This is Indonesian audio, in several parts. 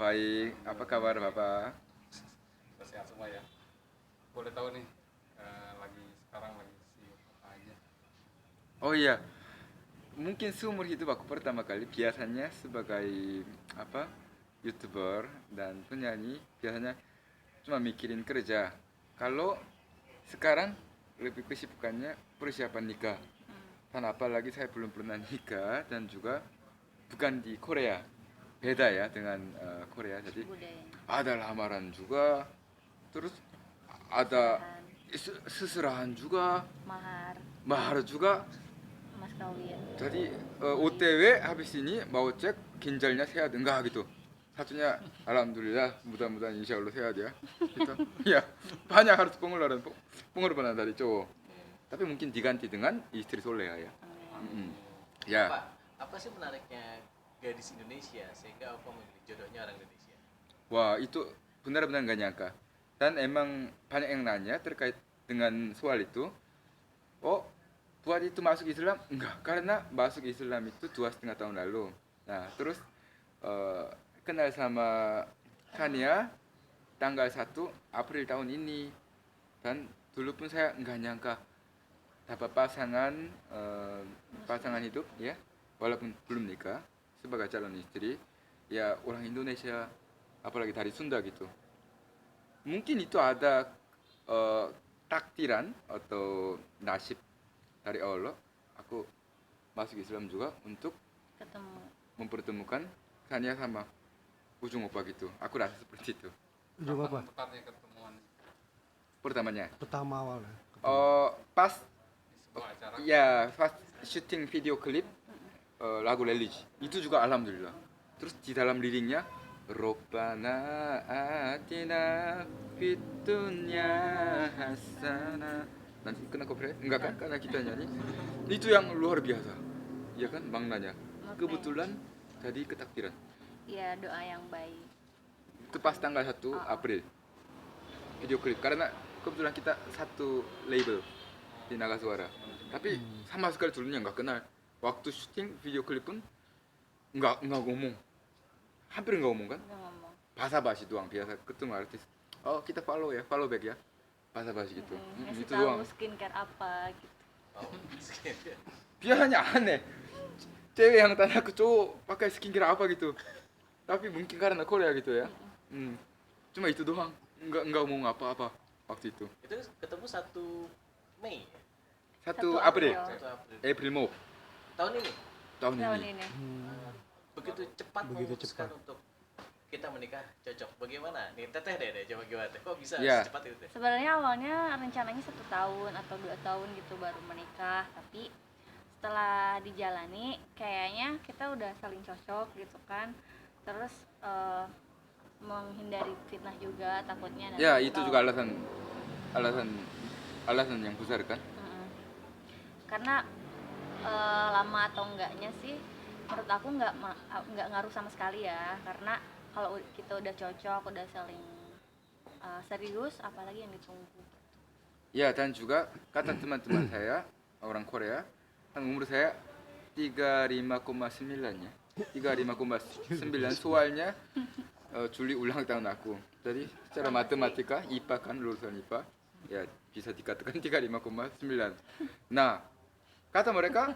baik. Apa kabar Bapak? Sehat semua ya. Boleh tahu nih, lagi sekarang lagi sibuk apa aja? Oh iya, mungkin seumur hidup aku pertama kali biasanya sebagai apa? YouTuber dan penyanyi biasanya cuma mikirin kerja. Kalau sekarang lebih kesibukannya persiapan nikah. Dan apalagi saya belum pernah nikah dan juga bukan di Korea. Beda ya dengan Korea. Jadi Budayanya. ada lamaran juga, terus ada Serahan, seserahan juga, mahar, mahar juga. mas kawin. Jadi OTW habis ini mau cek ginjalnya sehat enggak gitu. Satunya alhamdulillah mudah-mudahan insya Allah sehat ya. Gitu. Ya banyak harus pengorbanan dari cowok. Tapi mungkin diganti dengan istri soleha ya. Amin. Mm-mm. Ya. Apa sih menariknya gadis Indonesia sehingga apa memilih jodohnya orang Indonesia? Wah itu benar-benar nggak nyangka. Dan emang banyak yang nanya terkait dengan soal itu. Oh, buat itu masuk Islam? Enggak, karena masuk Islam itu 2,5 tahun lalu. Nah, terus eh, kenal sama Kania tanggal 1 April tahun ini. Dan dulu pun saya nggak nyangka dapat pasangan pasangan hidup ya, walaupun belum nikah sebagai calon istri ya orang Indonesia apalagi dari Sunda gitu. Mungkin itu ada eh, takdiran atau nasib dari Allah. Aku masuk Islam juga untuk Ketemu. mempertemukan Kania sama ujung opa gitu. Aku rasa seperti itu. Juga apa? Tepatnya ketemuan Pertamanya, Pertama awalnya. pas di sebuah acara. ya pas syuting video klip lagu religi itu juga alhamdulillah. Terus di dalam liriknya Robbana atina fid dunya hasana. Nanti kena copyright? Enggak kan? Karena kita nyanyi. Itu yang luar biasa. Ya kan maknanya. Kebetulan jadi ketakdiran. Ya, doa yang baik. Itu pas tanggal 1 April video klip karena kebetulan kita satu label di Naga Suara. Tapi sama sekali dulunya nggak kenal. Waktu syuting video klip pun nggak ngomong. Hampir nggak ngomong kan? Udah ngomong. Basa-basi doang biasa ketemu artis. Oh kita follow ya, follow back ya. Basa-basi gitu. Ngasih Itu tahu doang. skincare apa gitu. Oh, Biasanya aneh. Cewek yang tanya ke cowok pakai skincare apa gitu. Tapi mungkin karena Korea gitu ya. Cuma itu doang. Nggak ngomong apa-apa waktu itu. itu ketemu 1 Mei ya? 1 April. 1 April April Mop tahun ini. tahun Tahun ini. ini. Begitu cepat Begitu memutuskan cepat. untuk kita menikah cocok. Bagaimana? Nih teteh deh coba gimana teh? Kok bisa Iya. secepat itu teh? Sebenarnya awalnya rencananya 1 tahun atau 2 tahun gitu baru menikah, tapi setelah dijalani kayaknya kita udah saling cocok gitu kan. Terus menghindari fitnah juga takutnya nanti Ya itu kalau- juga alasan alasan yang besar kan. Mm-mm. Karena lama atau enggaknya sih menurut aku nggak ngaruh sama sekali ya, karena kalau kita udah cocok udah saling serius apalagi yang ditunggu. Ya dan juga kata teman-teman saya orang Korea kan umur saya 35,9 ya. 35,9 soalnya Juli ulang tahun aku. Jadi secara Sama sih. matematika IPA kan lulusan IPA ya bisa dikatakan 35,9. Nah, kata mereka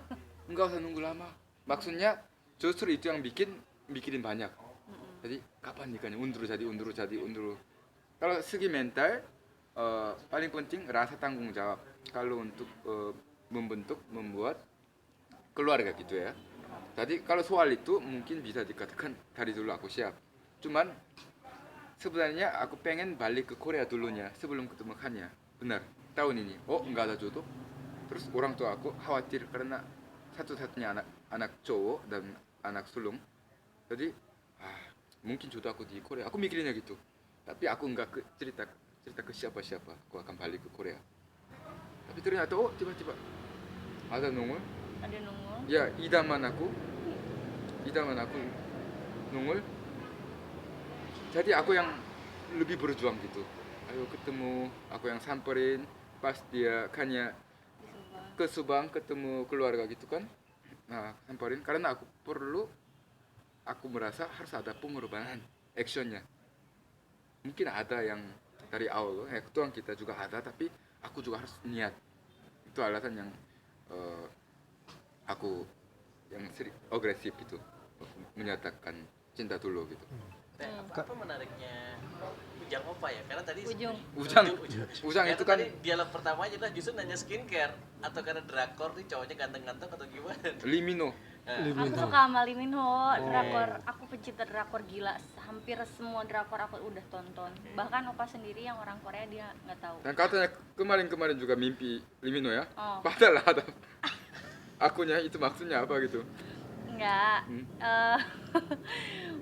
nggak usah nunggu lama. Maksudnya justru itu yang bikin banyak. Jadi kapan nikahnya? Undur. Kalau segi mental paling penting rasa tanggung jawab. Kalau untuk membuat keluarga gitu ya. Jadi kalau soal itu mungkin bisa dikatakan dari dulu aku siap. Cuman sebenarnya aku pengen balik ke Korea dulunya sebelum ketemu Kanya. Benar. Tahun ini. Oh, nggak ada jodoh. Terus orang tua aku khawatir karena satu-satunya anak cowok dan anak sulung. Jadi mungkin jodoh aku di Korea. Aku mikirinnya gitu. Tapi aku nggak cerita ke siapa-siapa. Aku akan balik ke Korea. Tapi ternyata oh tiba-tiba ada nongol. Ada nunggu. Ya idaman aku nongol. Jadi aku yang lebih berjuang gitu. Ayo ketemu, aku yang samperin pas dia Kanya Di Subang. ke Subang ketemu keluarga gitu kan. Nah samperin karena aku merasa harus ada pengorbanan actionnya. Mungkin ada yang dari awal ketuaan kita juga ada, tapi aku juga harus niat. Itu alasan yang aku yang agresif gitu, menyatakan cinta dulu gitu. Apa menariknya Ujang Opa ya? Karena tadi Ujung. Ujang Karena itu kan tadi dialog pertama aja lah justru nanya skincare atau karena drakor nih cowoknya ganteng-ganteng atau gimana? Limino. Aku suka sama Lee Min Ho, drakor. Aku pecinta drakor gila. Hampir semua drakor aku udah tonton. Bahkan Opa sendiri yang orang Korea dia nggak tahu. Dan katanya kemarin juga mimpi Limino ya. Oh. Padahal ada. Akunya itu maksudnya apa gitu? Enggak.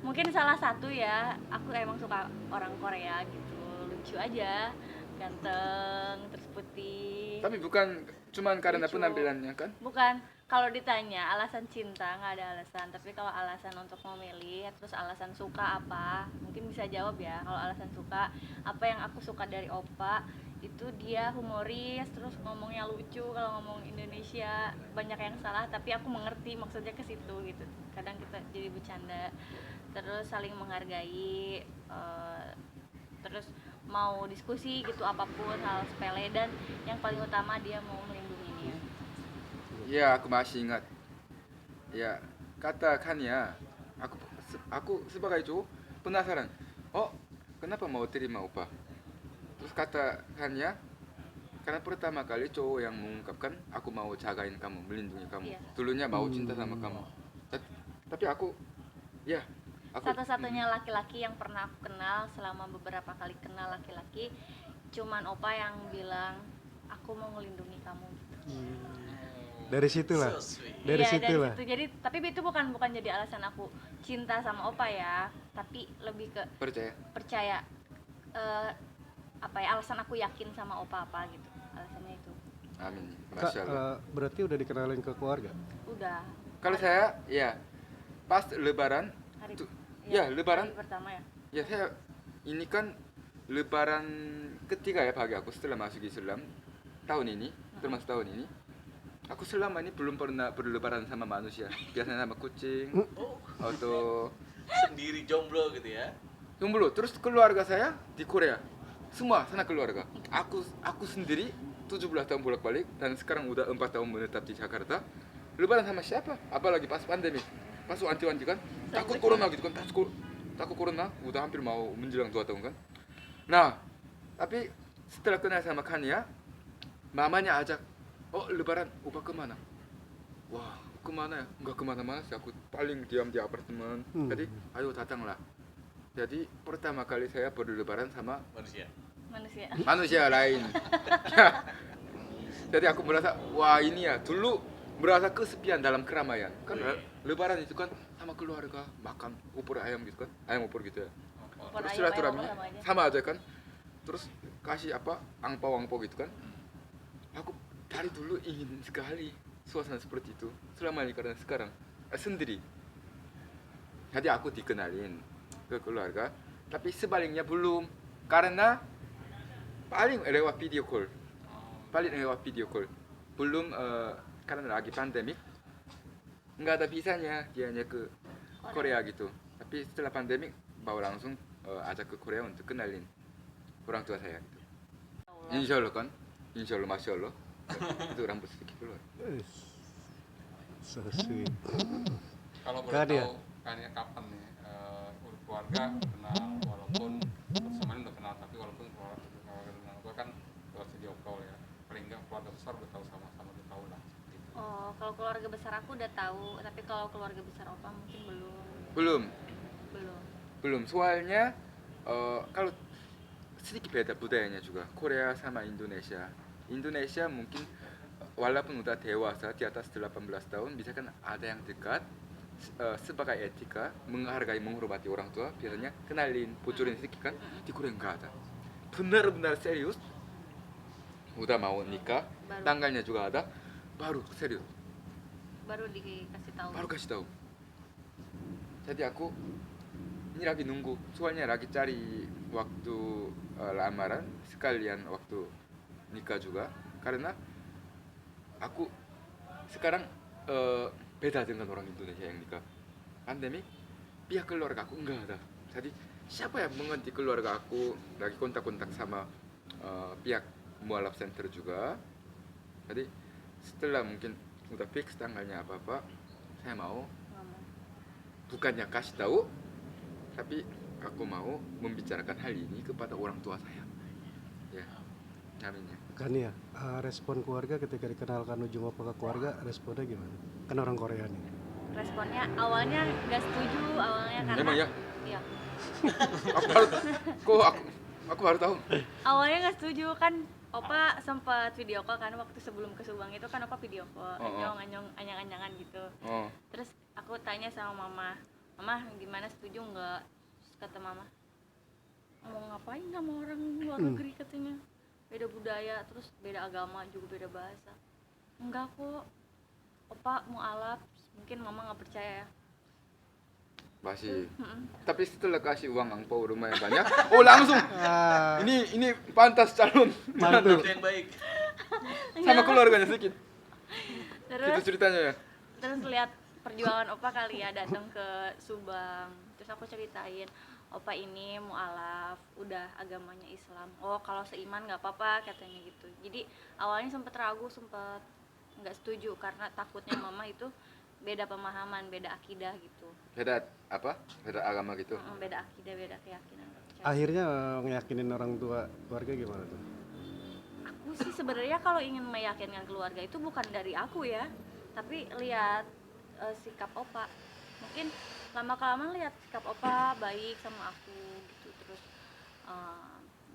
Mungkin salah satu ya. Aku emang suka orang Korea gitu. Lucu aja, ganteng, terus putih. Tapi bukan cuman karena Lucu. penampilannya kan? Bukan, kalau ditanya alasan cinta nggak ada alasan, tapi kalau alasan untuk memilih, terus alasan suka apa, mungkin bisa jawab ya. Kalau alasan suka, apa yang aku suka dari Oppa itu dia humoris, terus ngomongnya lucu. Kalau ngomong Indonesia banyak yang salah, tapi aku mengerti maksudnya ke situ gitu. Kadang kita jadi bercanda, terus saling menghargai, terus mau diskusi gitu apapun hal sepele, dan yang paling utama dia mau melindungi dia. Ya, aku masih ingat. Ya, katakan ya, aku sebagai cowok penasaran. Oh, kenapa mau terima upah? Terus katakan ya, karena pertama kali cowok yang mengungkapkan aku mau jagain kamu, melindungi kamu. Iya. Dulunya mau cinta sama kamu. Tapi aku, ya, aku Satu-satunya laki-laki yang pernah aku kenal selama beberapa kali kenal laki-laki, cuman Opa yang bilang aku mau ngelindungi kamu gitu. Dari situlah. So sweet. Dari Iya, situlah. situ. Jadi tapi itu bukan jadi alasan aku cinta sama Opa ya, tapi lebih ke percaya. apa ya, alasan aku yakin sama Opa apa gitu. Alasannya itu. Amin. Kak, Masya Allah. berarti udah dikenalin ke keluarga? Udah. Kalau saya, ya, pas Lebaran, Hari, ya, Lebaran. hari pertama ya. Ya saya ini kan Lebaran ketiga ya bagi aku setelah masuk Islam tahun ini, termasuk tahun ini. Aku selama ini belum pernah berlebaran sama manusia. Biasanya sama kucing atau Sendiri jomblo gitu ya. jomblo. Terus keluarga saya di Korea. Semua sana keluarga. Aku sendiri 17 tahun bolak-balik dan sekarang udah 4 tahun menetap di Jakarta. Lebaran sama siapa? Apalagi pas pandemi. Pas wanti-wanti kan. Takut corona gitu kan. Takut corona udah hampir mau menjelang 2 tahun kan. Nah, tapi setelah kenal sama Kania, mamanya ajak, oh Lebaran, Opa kemana? Wah, kemana ya? Nggak kemana-mana sih, aku paling diam di apartemen. Jadi, ayo datanglah. Jadi pertama kali saya berlebaran sama Manusia. manusia lain. Jadi aku merasa, wah ini ya, dulu merasa kesepian dalam keramaian. Kan Lebaran itu kan sama keluarga, makan opor ayam gitu kan, ayam opor gitu ya. Opor Terus ayam, silaturahmi ayam opor sama aja kan. Terus kasih apa, angpau gitu kan. Aku dari dulu ingin sekali suasana seperti itu. Selama ini karena sekarang sendiri. Jadi aku dikenalin ke keluarga, tapi sebaliknya belum, karena paling lewat video call, belum karena lagi pandemik, nggak ada visanya, dia hanya ke Korea gitu. Tapi setelah pandemik baru langsung ajak ke Korea untuk kenalin orang tua saya gitu. Insya Allah kan, insya Allah, masya Allah. Itu rambut sedikit keluar. So sweet. Kalau boleh Kak dia. tahu kayaknya kapan nih keluarga kenal, walaupun sama ini udah kenal, tapi walaupun keluarga kenal gue kan lewat video call ya, paling enggak keluarga besar udah tahu, sama-sama udah tahu lah gitu. Oh, kalau keluarga besar aku udah tahu, tapi kalau keluarga besar Opa mungkin belum. Belum. Soalnya kalau sedikit beda budayanya juga. Korea sama Indonesia. Indonesia mungkin walaupun udah dewasa di atas 18 tahun, bisa kan ada yang dekat, sebagai etika, menghargai, menghormati orang tua, biasanya kenalin, bocorin sedikit kan. Di Korea enggak ada. Benar-benar serius. Udah mau nikah, tanggalnya juga ada, baru serius. Baru dikasih tahu. Baru kasih tahu. Jadi aku ini lagi nunggu, soalnya lagi cari waktu lamaran sekalian waktu nikah juga, karena aku sekarang beda dengan orang Indonesia yang nikah. Pandemi pihak keluarga aku enggak ada, jadi siapa yang mengerti keluarga aku, lagi kontak-kontak sama pihak mualaf center juga. Jadi setelah mungkin udah fix tanggalnya apa-apa, saya mau Ngomong. bukannya kasih tahu, tapi aku mau membicarakan hal ini kepada orang tua saya. Ya, aminnya. Kan ya, respon keluarga ketika dikenalkan Ujung Opa ke keluarga, responnya gimana? Kan orang Korea nih. Responnya awalnya nggak setuju awalnya karena Emang ya? iya. Aku baru, aku baru tahu. Awalnya nggak setuju kan. Opa sempat video call kan waktu sebelum ke Subang itu kan Opa video call, anyang-anyangan gitu. Oh, Terus aku tanya sama mama, mama gimana, setuju nggak? Terus kata mama, mau ngapain sama orang luar negeri katanya, beda budaya, terus beda agama juga, beda bahasa. Enggak kok, Opa mau alap. Mungkin mama nggak percaya ya. masih. Tapi setelah kasih uang angpau lumayan banyak, oh langsung. Ini pantas calon Mantu. Itu yang baik. sama keluarganya sedikit. Terus Itu ceritanya ya. terus lihat perjuangan Opa kali ya, datang ke Subang. Terus aku ceritain, Opa ini mualaf, udah agamanya Islam. Oh kalau seiman nggak apa-apa katanya gitu. Jadi awalnya sempet ragu, sempet nggak setuju karena takutnya mama itu beda pemahaman, beda akidah gitu. Beda apa? Beda agama gitu. Beda akidah, beda keyakinan. Akhirnya ngeyakinin orang tua keluarga gimana tuh? Aku sih sebenarnya kalau ingin meyakinkan keluarga itu bukan dari aku ya, tapi lihat sikap Opa. Mungkin lama kelamaan lihat sikap Opa baik sama aku gitu, terus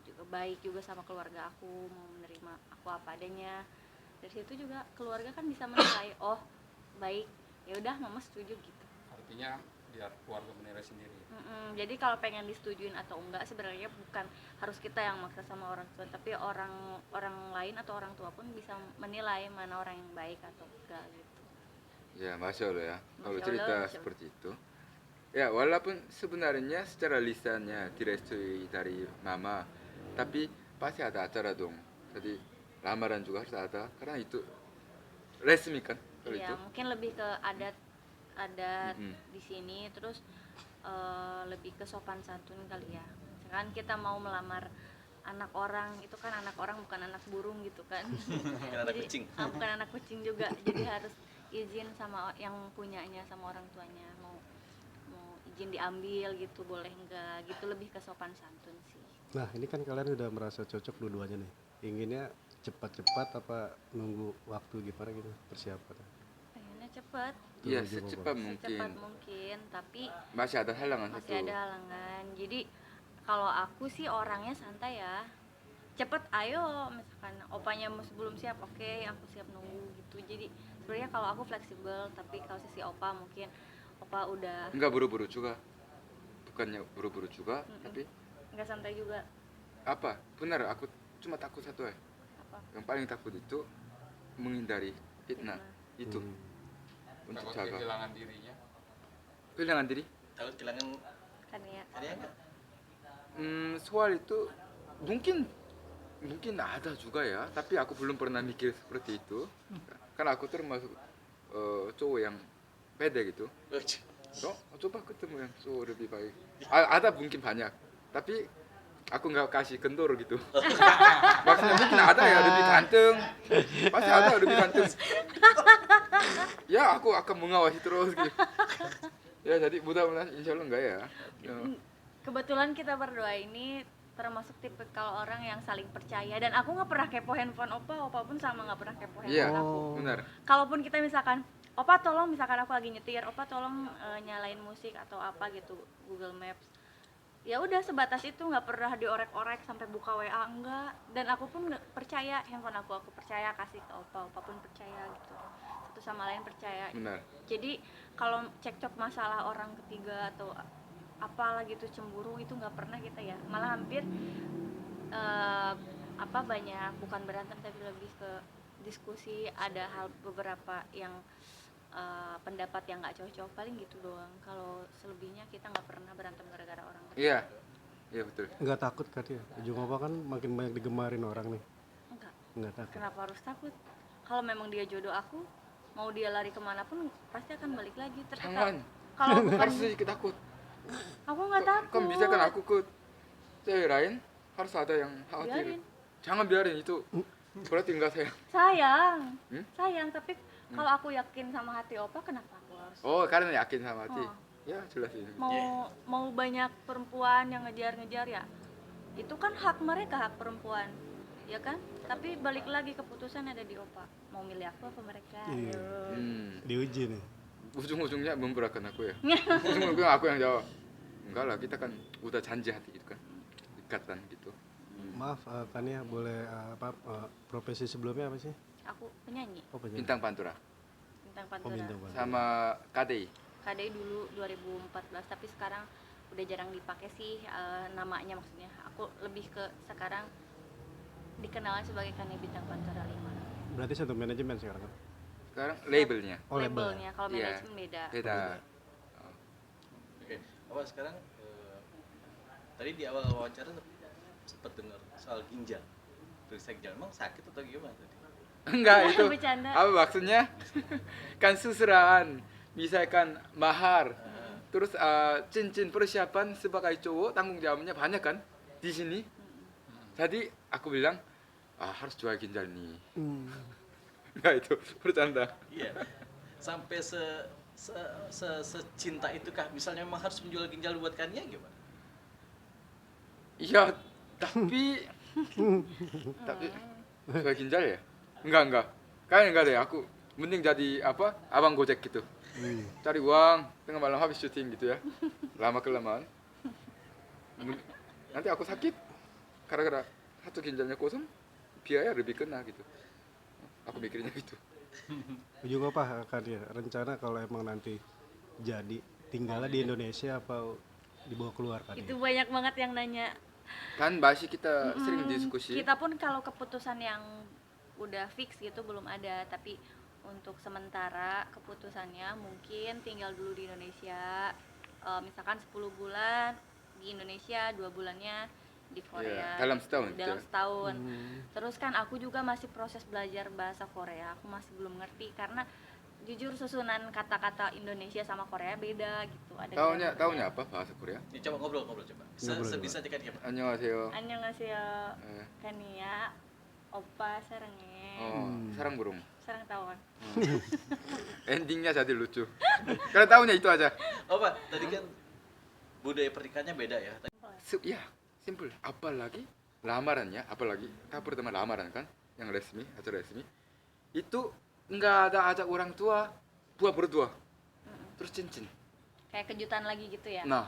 juga baik juga sama keluarga aku, mau menerima aku apa adanya. Dari situ juga keluarga kan bisa menilai, oh baik, ya udah mama setuju gitu. Artinya biar keluarga menilai sendiri. Jadi kalau pengen disetujuin atau enggak sebenarnya bukan harus kita yang maksa sama orang tua, tapi orang lain atau orang tua pun bisa menilai mana orang yang baik atau enggak gitu. Ya, masya Allah ya. Kalau Masya cerita Allah, Masya seperti itu. Ya, walaupun sebenarnya secara lisannya direstui dari mama, tapi pasti ada acara dong. Jadi lamaran juga harus ada, karena itu resmi kan kalau Iya, itu. mungkin lebih ke adat di sini, terus lebih ke sopan santun kali ya. Misalkan kita mau melamar anak orang, itu kan anak orang bukan anak burung gitu kan. Bukan anak kucing. Bukan anak kucing juga, jadi harus izin sama yang punyanya, sama orang tuanya, mau izin diambil gitu, boleh enggak gitu, lebih ke sopan santun sih. Nah ini kan kalian udah merasa cocok dua-duanya nih. Inginnya cepat-cepat apa nunggu waktu gimana gitu persiapannya? Pengennya cepet, Iya, Tujuh secepat secepat mungkin. mungkin, tapi Masih ada halangan masih satu. ada halangan. Jadi kalau aku sih orangnya santai ya, cepet ayo, misalkan opanya sebelum siap, oke, aku siap nunggu gitu. Jadi sebenarnya kalau aku fleksibel, tapi kalau sisi opa mungkin opa udah Enggak buru-buru juga. Bukannya buru-buru juga, tapi nggak santai juga. apa? Benar, aku cuma takut satu ya. Apa? Yang paling takut itu menghindari fitnah. Itu untuk Takut jaga. kehilangan dirinya. Kehilangan diri. Takut kehilangan Kan ya. karya nggak? Soal itu mungkin ada juga ya, tapi aku belum pernah mikir seperti itu. Karena aku termasuk cowok yang pede gitu. Oh, coba ketemu yang cowok lebih baik. Ada mungkin banyak, tapi aku nggak kasih kendor gitu. Maksudnya mungkin ada ya lebih ganteng, pasti ada lebih ganteng. Ya aku akan mengawasi terus gitu. Ya jadi mudah-mudahan insya Allah enggak ya. Ya. Kebetulan kita berdua ini termasuk tipe kalau orang yang saling percaya, dan aku nggak pernah kepo handphone opa pun sama nggak pernah kepo handphone Iya, aku. benar. Kalaupun kita misalkan opa tolong, misalkan aku lagi nyetir, opa tolong nyalain musik atau apa gitu, Google Maps, ya udah sebatas itu, nggak pernah diorek-orek sampai buka WA, enggak. Dan aku pun nggak percaya handphone aku percaya kasih ke opa pun percaya gitu, satu sama lain percaya. Benar. Jadi kalau cekcok masalah orang ketiga atau apalah gitu, cemburu, itu nggak pernah kita ya, malah hampir banyak, bukan berantem tapi lebih ke diskusi, ada hal beberapa yang pendapat yang nggak cocok, paling gitu doang. Kalau selebihnya kita nggak pernah berantem gara-gara orang ketiga. Iya, iya betul. Nggak takut kan ya? Ujung Opa kan makin banyak digemarin orang nih. Nggak takut. Kenapa harus takut? Kalau memang dia jodoh aku, mau dia lari kemana pun pasti akan balik lagi. Jangan. Kalau bukan Harus sedikit takut. Aku nggak takut. Kan bisa kan aku ke cewek lain harus ada yang khawatir. Biarin. Jangan biarin itu. Berarti enggak sayang. Sayang. Hmm? Sayang, tapi kalau aku yakin sama hati opa, kenapa aku harus Oh, karena yakin sama hati. Oh. Ya, jelas ini. mau banyak perempuan yang ngejar-ngejar ya? Itu kan hak mereka, hak perempuan. Ya kan? Tapi balik lagi keputusan ada di opa. Mau milih aku apa mereka? Iya. Ayo. Diuji nih. Ujung-ujungnya memberatkan aku ya. Ujung-ujungnya aku yang jawab. Enggak lah, kita kan udah janji hati gitu kan. Ikatan gitu. Maaf Kania, boleh profesi sebelumnya apa sih? Aku penyanyi, Oh, penyanyi. Bintang Pantura bintang Oh, Pantura. bintang Pantura. sama KDI. KDI dulu 2014, tapi sekarang udah jarang dipakai sih namanya, maksudnya. Aku lebih ke sekarang dikenal sebagai Kania Bintang Pantura 5. Berarti satu manajemen sekarang kan? Sekarang labelnya Oh, label. Labelnya, kalau Iya. manajemen beda. beda. Oke, apa sekarang tadi di awal wawancara sempat dengar soal ginjal. Periksa ginjal emang sakit atau gimana tadi? Enggak itu. Bercanda. Apa maksudnya? Kan susuran, misalkan mahar. Terus cincin persiapan sebagai cowok tanggung jawabnya banyak kan di sini. Jadi aku bilang harus jual ginjal nih. Enggak itu bercanda. Iya. Sampai secinta itukah? Misalnya memang harus menjual ginjal buat Kania gimana? Iya, tapi jual ginjal ya? Enggak. Kayaknya enggak deh aku. Mending jadi apa? Abang Gojek gitu. Cari uang tengah malam habis syuting gitu ya. Lama kelamaan. Nanti aku sakit. Gara-gara satu ginjalnya kosong, biaya lebih kena gitu. Aku mikirnya gitu. Ujung apa Kania? Rencana kalau emang nanti jadi tinggalnya di Indonesia apa dibawa keluar Kania? Itu banyak banget yang nanya. Kan masih kita sering diskusi. Kita pun kalau keputusan yang udah fix gitu belum ada, tapi untuk sementara keputusannya mungkin tinggal dulu di Indonesia. Misalkan 10 bulan di Indonesia, 2 bulannya di Korea. Iya, dalam setahun gitu Dalam ya? setahun. Terus kan aku juga masih proses belajar bahasa Korea. Aku masih belum ngerti karena jujur susunan kata-kata Indonesia sama Korea beda gitu. Ada Taunya grammarnya. apa bahasa Korea? Ya, coba ngobrol coba. Ngobrol, Sebisa aja Kania. 안녕하세요. Annyeonghaseyo. Eh, Kania, opa sarangnya. sarang burung. Sarang tawon. Endingnya jadi lucu. Karena tahunya itu aja. Oh Pak, tadi kan budaya pernikahannya beda ya. Ya, simple. Apalagi lamarannya, apalagi tahap pertama lamaran kan, yang resmi, acara resmi. Itu nggak ada ajak orang tua, berdua. Terus cincin. Kayak kejutan lagi gitu ya. Nah,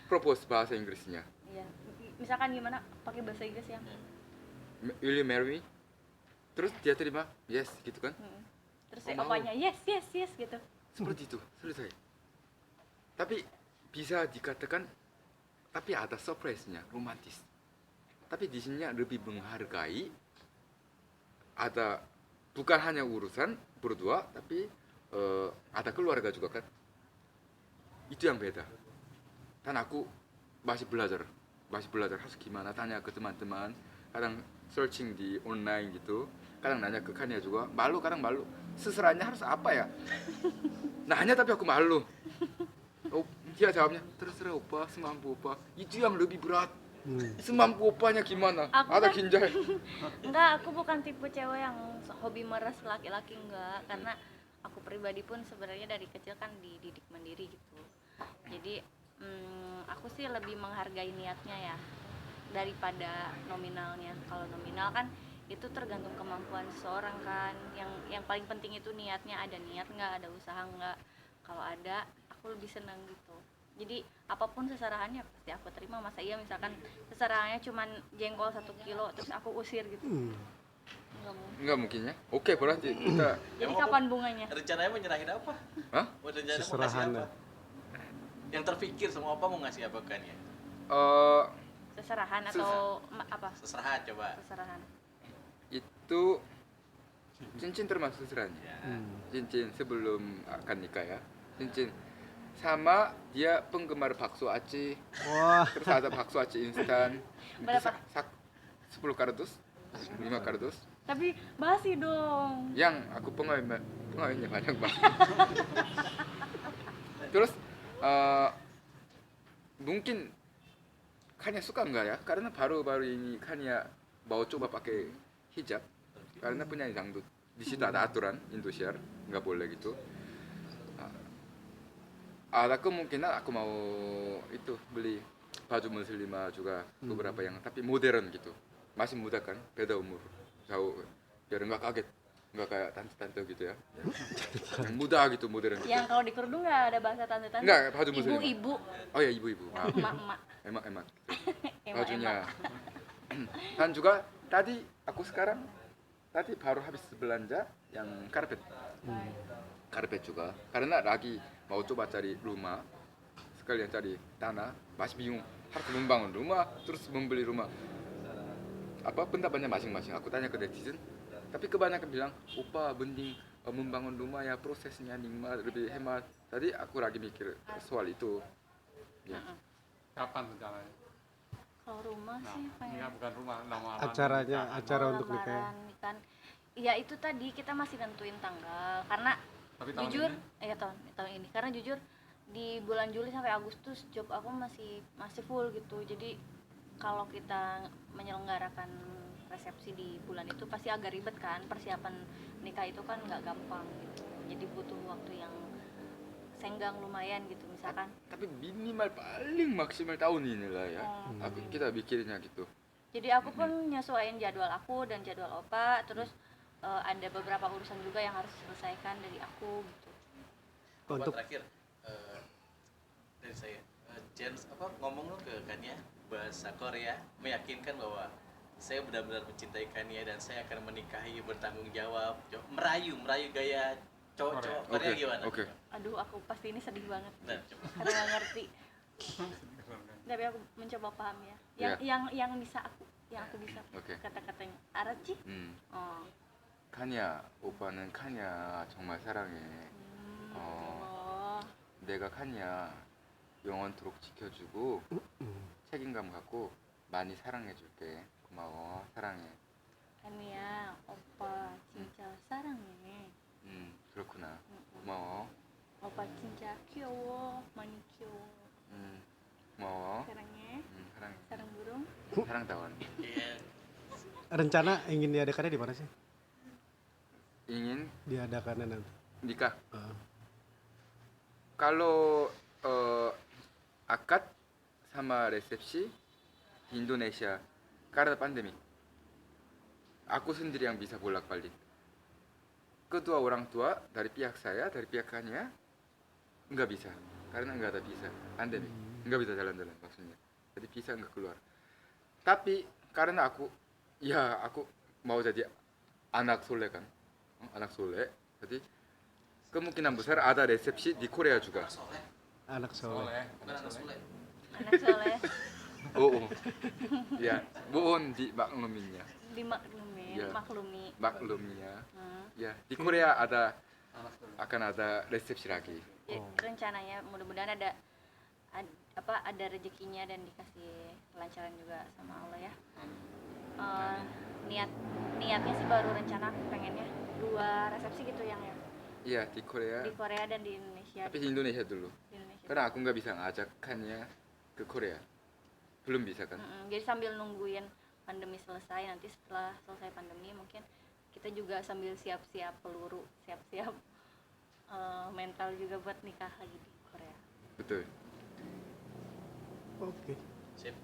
propose bahasa Inggrisnya. Iya. Misalkan gimana pakai bahasa Inggris ya. Will you marry me? Terus dia terima, yes, gitu kan? Terus Oh, mau. opanya yes gitu. Seperti itu, selesai. Tapi bisa dikatakan, tapi ada surprise-nya, romantis. Tapi di sini lebih menghargai, ada bukan hanya urusan berdua, tapi ada keluarga juga kan. Itu yang beda. Dan aku masih belajar harus gimana, tanya ke teman-teman, kadang searching di online gitu, kadang nanya ke Kania juga, kadang malu, seserahnya harus apa ya? Nanya tapi aku malu. Oh, dia jawabnya, terserah opa, semampu opa. Itu yang lebih berat. Semampu opanya gimana? Aku Ada kan- ginjal. Enggak, aku bukan tipe cewek yang hobi meres laki-laki, enggak. Karena aku pribadi pun sebenarnya dari kecil kan dididik mandiri gitu. Jadi aku sih lebih menghargai niatnya ya daripada nominalnya. Kalau nominal kan itu tergantung kemampuan seseorang kan. Yang paling penting itu niatnya, ada niat nggak, ada usaha nggak. Kalau ada, aku lebih senang gitu. Jadi apapun seserahannya pasti aku terima. Masa iya misalkan seserahannya cuman jengkol 1 kilo terus aku usir gitu. Nggak mungkin. Enggak mungkin ya. Oke, berarti kita Jadi Emang kapan bunganya? Rencananya mau nyerahin apa? Hah? Mau rencananya mau kasih Seserahan apa? ya. Yang terpikir sama apa mau ngasih apa kan ya? Seserahan atau apa? Seserahan coba. Seserahan. Itu cincin termasuk seserahannya. Cincin sebelum akan nikah ya. Cincin sama dia penggemar bakso aci. Wah, Terus ada bakso aci instan. Berapa? 10 kardus, 5 kardus. Tapi basi dong. Yang aku pengawinnya banyak banget. Terus mungkin Kanya suka nggak ya? Karena baru-baru ini Kanya mau coba pakai hijab karena penyanyi dangdut. Di situ ada aturan Indosiar nggak boleh gitu. Ada kemungkinan aku mau itu beli baju muslimah juga beberapa yang tapi modern gitu. Masih muda kan, beda umur jauh biar nggak kaget, nggak kayak tante-tante gitu ya. Yang muda gitu modern gitu. Yang kalau di kerudung nggak ada bahasa tante-tante. Nggak, baju muslimah. Ibu-ibu, Oh ya ibu-ibu, maaf. emak-emak, Emak gitu. emak-emak. Bajunya. Dan juga tadi aku sekarang tadi baru habis belanja yang karpet. Karpet juga karena lagi mau coba cari rumah sekalian cari tanah masih bingung harus membangun rumah terus membeli rumah apa pendapatnya masing-masing aku tanya ke netizen tapi kebanyakan bilang opa mending membangun rumah ya prosesnya nikmat lebih hemat tadi aku lagi mikir soal itu ya. Kapan rencananya? Kalau rumah Nah, sih ini pengen bukan rumah, lamaran. Acaranya, nikahan. acara untuk nikah. lamaran kan. Ya itu tadi kita masih nentuin tanggal karena Tapi tahun jujur ini? ya tahun ini karena jujur di bulan Juli sampai Agustus job aku masih full gitu. Jadi kalau kita menyelenggarakan resepsi di bulan itu pasti agak ribet kan, persiapan nikah itu kan nggak gampang gitu. Jadi butuh waktu yang senggang lumayan gitu misalkan. Tapi minimal paling maksimal tahun ini lah ya aku kita bikinnya gitu. Jadi aku pun nyesuaiin jadwal aku dan jadwal opa, terus ada beberapa urusan juga yang harus diselesaikan dari aku gitu. Untuk terakhir dari saya, Jens ngomong lo ke Kania bahasa Korea meyakinkan bahwa saya benar-benar mencintai Kania dan saya akan menikahi bertanggung jawab, merayu gaya cowok-cowok Korea Oke, gimana? oke. Aduh aku pasti ini sedih banget Nah, coba. karena nggak ngerti. Tapi aku mencoba paham ya. Yang bisa aku bisa Oke. kata-katanya. Arachi? Oh. 카냐 오빠는 카냐 정말 사랑해. Oh. 내가 카냐 영원토록 지켜주고 책임감 갖고 많이 사랑해줄게. 고마워. 사랑해. Kania, opa cinta sarangnya. 그렇구나. 고마워. Opa cinta kyowo, mani kyowo. 고마워. Sarangnya, 사랑해. sarang burung. 사랑다원. Iya. rencana ingin diadakannya di mana sih? ingin Diadakannya nanti. nikah. Ah. Kalau akad sama resepsi di Indonesia karena pandemi, aku sendiri yang bisa bolak-balik. Kedua orang tua dari pihak saya, dari pihak Kania nggak bisa karena nggak ada visa pandemi, nggak bisa jalan-jalan maksudnya. Jadi visa nggak keluar. Tapi karena aku mau jadi anak soleh kan, anak soleh. Jadi kemungkinan besar ada resepsi di Korea juga. Anak soleh. Soleh, Bukan anak soleh. Anak soleh Oh, ya, mohon dimakluminya, dimaklumi, Iya. maklumi. ya. Hmm. Ya, di Korea anak soleh. akan ada resepsi lagi. Ya, rencananya mudah-mudahan ada rezekinya dan dikasih kelancaran juga sama Allah ya. Niatnya sih baru rencana pengennya 2 resepsi gitu yang ya Iya, di Korea. di Korea dan di Indonesia. Tapi di Indonesia dulu. Di Indonesia. Karena aku nggak bisa ngajakkannya ke Korea. Belum bisa kan? Jadi sambil nungguin pandemi selesai, nanti setelah selesai pandemi mungkin kita juga sambil siap-siap peluru, siap-siap mental juga buat nikah lagi di Korea. Betul. Oke. Sip.